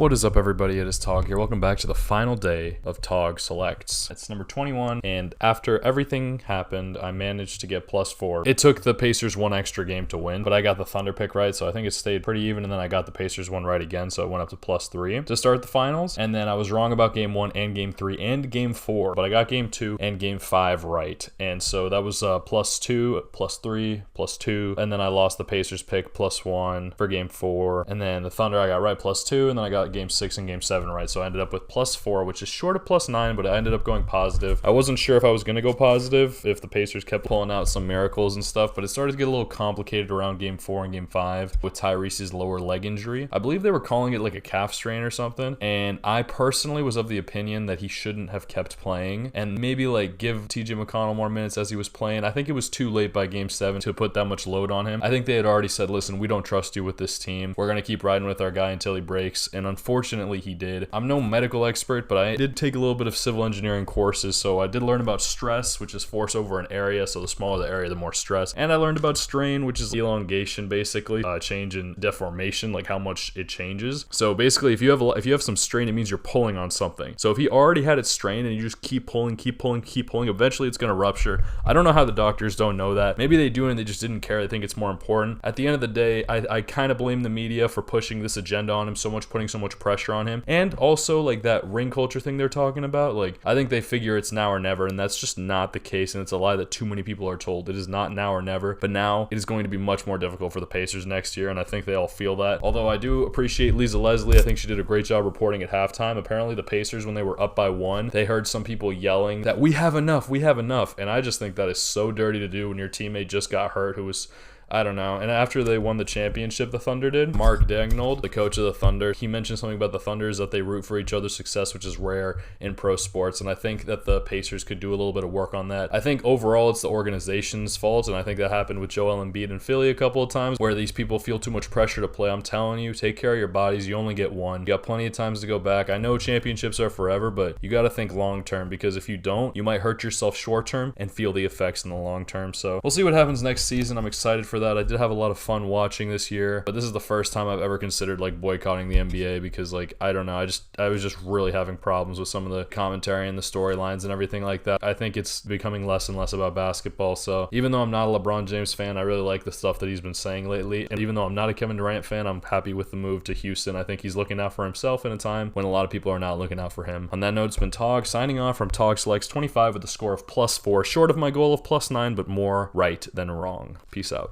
What is up, everybody? It is Tog here. Welcome back to the final day of Tog Selects. It's number 21, and after everything happened, I managed to get +4. It took the Pacers one extra game to win, but I got the Thunder pick right, so I think it stayed pretty even, and then I got the Pacers one right again, so it went up to +3 to start the finals. And then I was wrong about game 1 and game 3 and game 4, but I got game 2 and game 5 right, and so that was +2, +3, +2, and then I lost the Pacers pick +1 for game 4, and then the Thunder I got right +2, and then I got game 6 and game 7 right, so I ended up with +4, which is short of +9, but I ended up going positive. I wasn't sure if I was going to go positive if the Pacers kept pulling out some miracles and stuff, but it started to get a little complicated around game 4 and game 5 with Tyrese's lower leg injury. I believe they were calling it like a calf strain or something, and I personally was of the opinion that he shouldn't have kept playing and maybe like give TJ McConnell more minutes as he was playing. I think it was too late by game 7 to put that much load on him. I think they had already said, listen, we don't trust you with this team. We're going to keep riding with our guy until he breaks, and unfortunately he did. I'm no medical expert, but I did take a little bit of civil engineering courses, so I did learn about stress, which is force over an area, so the smaller the area, the more stress. And I learned about strain, which is elongation, basically, change in deformation, like how much it changes. So basically, if you have some strain, it means you're pulling on something. So if he already had it strained and you just keep pulling, eventually it's going to rupture. I don't know how the doctors don't know that. Maybe they do and they just didn't care. They think it's more important. At the end of the day, I kind of blame the media for pushing this agenda on him so much, putting so much pressure on him. And also like that ring culture thing they're talking about, like I think they figure it's now or never, and that's just not the case, and it's a lie that too many people are told. It is not now or never, but now it is going to be much more difficult for the Pacers next year, and I think they all feel that. Although I do appreciate Lisa Leslie. I think she did a great job reporting at halftime. Apparently the Pacers, when they were up by 1, they heard some people yelling that we have enough, and I just think that is so dirty to do when your teammate just got hurt, who was, I don't know. And after they won the championship, the Thunder did, Mark Daigneault, the coach of the Thunder, he mentioned something about the Thunder is that they root for each other's success, which is rare in pro sports. And I think that the Pacers could do a little bit of work on that. I think overall it's the organization's fault, and I think that happened with Joel Embiid in Philly a couple of times, where these people feel too much pressure to play. I'm telling you, take care of your bodies. You only get one. You got plenty of times to go back. I know championships are forever, but you got to think long term, because if you don't, you might hurt yourself short term and feel the effects in the long term. So we'll see what happens next season. I'm excited for that. I did have a lot of fun watching this year, but this is the first time I've ever considered like boycotting the NBA, because like I don't know, I was just really having problems with some of the commentary and the storylines and everything like that. I think it's becoming less and less about basketball. So even though I'm not a LeBron James fan, I really like the stuff that he's been saying lately, and even though I'm not a Kevin Durant fan, I'm happy with the move to Houston. I think he's looking out for himself in a time when a lot of people are not looking out for him. On that note, it's been Tog signing off from Tog Selects 25 with a score of +4, short of my goal of +9, but more right than wrong. Peace out.